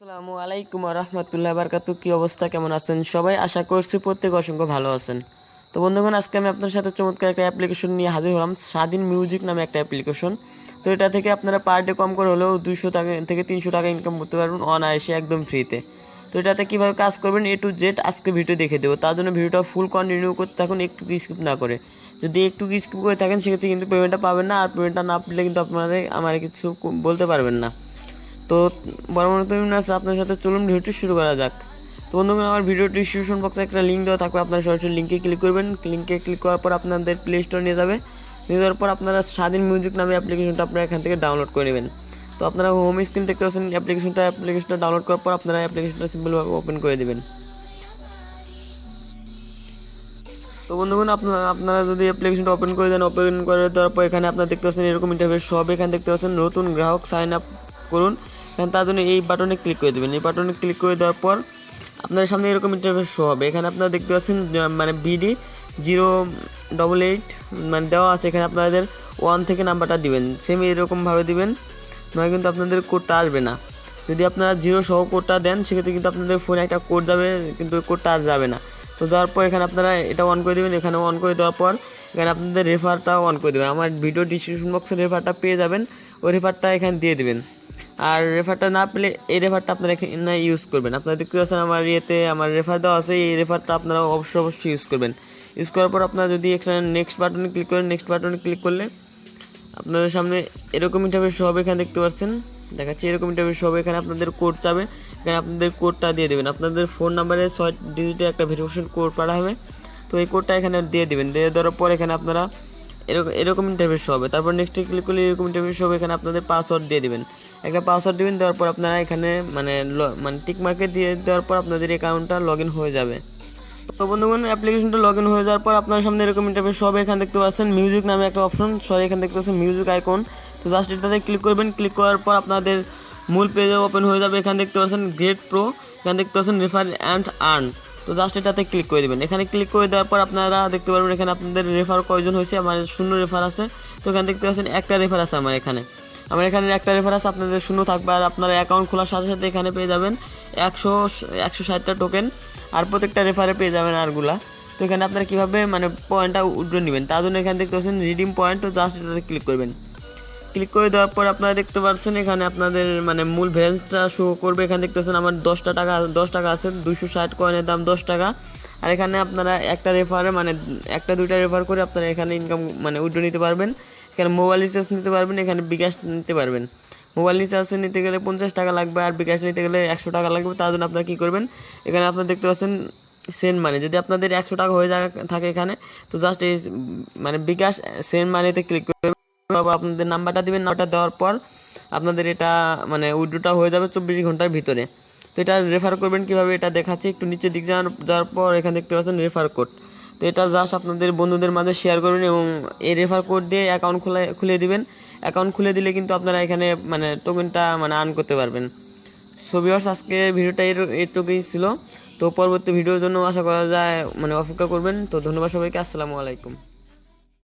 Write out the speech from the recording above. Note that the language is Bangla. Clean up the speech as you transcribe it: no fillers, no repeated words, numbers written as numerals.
আসসালামু আলাইকুম রহমতুল্লাহ বারকাতু। কি অবস্থা, কেমন আছেন সবাই? আশা করছি প্রত্যেক অসংখ্য ভালো আছেন। তো বন্ধুগণ, আজকে আমি আপনার সাথে চমৎকার একটা অ্যাপ্লিকেশন নিয়ে হাজির হলাম, স্বাধীন মিউজিক নামে একটা অ্যাপ্লিকেশন। তো এটা থেকে আপনারা পার ডে কম করে হলেও 200 টাকা থেকে 300 টাকা ইনকাম করতে পারবেন অনায়াসে, একদম ফ্রিতে। তো এটাতে কীভাবে কাজ করবেন A to Z আজকে ভিডিও দেখে দেবো। তার জন্য ভিডিওটা ফুল কন্টিনিউ করতে থাকুন, একটু স্কিপ না করে। যদি একটু স্কিপ করে থাকেন সেক্ষেত্রে কিন্তু পেমেন্টটা পাবেন না, আর পেমেন্টটা না পেলে কিন্তু আপনারা আমার কিছু বলতে পারবেন না। তো বরাবর আছে আপনার সাথে, চলুন ভিডিওটি শুরু করা যাক। তো বন্ধুগণ, আমার ভিডিও ডিসক্রিপশন বক্সে একটা লিঙ্ক দেওয়া থাকবে, আপনারা সরাসরি লিঙ্কে ক্লিক করবেন। লিঙ্কে ক্লিক করার পর আপনাদের প্লে স্টোর নিয়ে যাবে। নিয়ে যাওয়ার পর আপনারা স্বাধীন মিউজিক নামে অ্যাপ্লিকেশনটা আপনারা এখান থেকে ডাউনলোড করে নেবেন। তো আপনারা হোম স্ক্রিন দেখতে পাচ্ছেন অ্যাপ্লিকেশনটা ডাউনলোড করার পর আপনারা অ্যাপ্লিকেশনটা সিম্পলভাবে ওপেন করে দেবেন। তো বন্ধুগণ, আপনারা যদি অ্যাপ্লিকেশনটা ওপেন করে দেন, ওপেন করে দেওয়ার পর এখানে আপনারা দেখতে পাচ্ছেন এরকম ইন্টারফেস সব। এখানে দেখতে পাচ্ছেন নতুন গ্রাহক সাইন আপ করুন, এখানে তার জন্য এই বাটনে ক্লিক করে দেবেন। এই বাটনে ক্লিক করে দেওয়ার পর আপনার সামনে এরকম ইন্টারফেস শো হবে। এখানে আপনারা দেখতে পাচ্ছেন মানে BD088 মানে দেওয়া আছে। এখানে আপনাদের 1 থেকে নাম্বারটা দিবেন, সেম এরকমভাবে দিবেন, নয় কিন্তু আপনাদের কোডটা আসবে না। যদি আপনারা 0 সহ কোডটা দেন সেক্ষেত্রে কিন্তু আপনাদের ফোনে একটা কোড যাবে, কিন্তু কোডটা আর যাবে না। তো যাওয়ার পর এখানে আপনারা এটা অন করে দেবেন। এখানে অন করে দেওয়ার পর এখানে আপনাদের রেফারটাও অন করে দেবেন। আমার ভিডিও ডিসক্রিপশন বক্সে রেফারটা পেয়ে যাবেন, ওই রেফারটা এখানে দিয়ে দেবেন। আর রেফারটা না পেলে এই রেফারটা আপনারা এখানে ইউজ করবেন। আপনারা দেখতে পাচ্ছেন আমার আমার রেফার দেওয়া আছে, এই রেফারটা আপনারা অবশ্যই ইউজ করবেন। ইউজ করার পর আপনারা যদি এখানে নেক্সট বাটনে ক্লিক করেন, নেক্সট বাটনে ক্লিক করলে আপনাদের সামনে এরকম ইন্টারফেস হবে। এখানে দেখতে পাচ্ছেন দেখাচ্ছি এরকম ইন্টারফেস হবে। এখানে আপনাদের কোড চাবে, এখানে আপনাদের কোডটা দিয়ে দেবেন। আপনাদের ফোন নাম্বারে 6 ডিজিটে একটা ভেরিফিকেশন কোড পাঠা হবে, তো এই কোডটা এখানে দিয়ে দেবেন। দিয়ে দেওয়ার পর এখানে আপনারা এরকম ইন্টারফেস হবে। তারপর নেক্সটে ক্লিক করলে এরকম ইন্টারফেস হবে। এখানে আপনাদের পাসওয়ার্ড দিয়ে দেবেন, একটা পাসওয়ার্ড দেবেন। দেওয়ার পর আপনারা এখানে মানে টিক মার্কে দিয়ে দেওয়ার পর আপনাদের অ্যাকাউন্টটা লগ ইন হয়ে যাবে। তো বন্ধুগণ, অ্যাপ্লিকেশনটা লগ ইন হয়ে যাওয়ার পর আপনার সামনে এরকম ইন্টারফেস হবে। এখানে দেখতে পাচ্ছেন মিউজিক নামে একটা অপশন, এখানে দেখতে পাচ্ছেন মিউজিক আইকন। তো জাস্ট এটাতে ক্লিক করবেন। ক্লিক করার পর আপনাদের মূল পেজে ওপেন হয়ে যাবে। এখানে দেখতে পাচ্ছেন গ্রেড প্রো, এখানে দেখতে পাচ্ছেন রেফার অ্যান্ড আর্ন। তো জাস্ট এটাতে ক্লিক করে দেবেন। এখানে ক্লিক করে দেওয়ার পর আপনারা দেখতে পারবেন এখানে আপনাদের রেফার কয়জন হয়েছে। আমার 0 রেফার আছে। তো এখানে দেখতে পাচ্ছেন একটা রেফার আছে আমার এখানে একটা রেফার আছে, আপনাদের 0 থাকবে। আর আপনারা অ্যাকাউন্ট খোলার সাথে সাথে এখানে পেয়ে যাবেন 160টা টোকেন, আর প্রত্যেকটা রেফারে পেয়ে যাবেন আরগুলা। তো এখানে আপনারা কীভাবে মানে পয়েন্টটা উইথড্র নেবেন তার জন্য এখানে দেখতে পাচ্ছেন রিডিম পয়েন্ট। তো জাস্ট এটাতে ক্লিক করবেন। ক্লিক করে দেওয়ার পর আপনারা দেখতে পাচ্ছেন এখানে আপনাদের মানে মূল ব্যালেন্সটা শো করবে। এখানে দেখতে পাচ্ছেন আমার 10 টাকা আছে, 260 কয়েনের দাম 10 টাকা। আর এখানে আপনারা একটা রেফারে মানে একটা দুইটা রেফার করে আপনারা এখানে ইনকাম মানে উইথড্র নিতে পারবেন। এখানে মোবাইল রিচার্জ নিতে পারবেন, এখানে বিকাশ নিতে পারবেন। মোবাইল রিচার্জ নিতে গেলে 50 টাকা লাগবে, আর বিকাশ নিতে গেলে 100 টাকা লাগবে। তার জন্য আপনারা কী করবেন, এখানে আপনারা দেখতে পাচ্ছেন সেন্ড মানি। যদি আপনাদের 100 টাকা হয়ে থাকে এখানে, তো জাস্ট এই মানে বিকাশ সেন্ড মানিতে ক্লিক করবেন। আপনাদের নাম্বারটা দিবেন, নাম্বারটা দেওয়ার পর আপনাদের এটা মানে উইথড্রটা হয়ে যাবে 24 ঘন্টার ভিতরে। তো এটা রেফার করবেন কীভাবে এটা দেখাচ্ছি। একটু নিচের দিক যাওয়ার পর এখানে দেখতে পাচ্ছেন রেফার কোড। তো এটা জাস্ট আপনাদের বন্ধুদের মাঝে শেয়ার করবেন এবং এই রেফার কোড দিয়ে অ্যাকাউন্ট খুলে দিবেন। অ্যাকাউন্ট খুলে দিলে কিন্তু আপনারা এখানে মানে টোকেনটা মানে আর্ন করতে পারবেন। সো ভিউয়ার্স, আজকে ভিডিওটা এইটুকুই ছিল। তো পরবর্তী ভিডিওর জন্য আশা করা যায় মানে অপেক্ষা করবেন। তো ধন্যবাদ সবাইকে, আসসালামু আলাইকুম।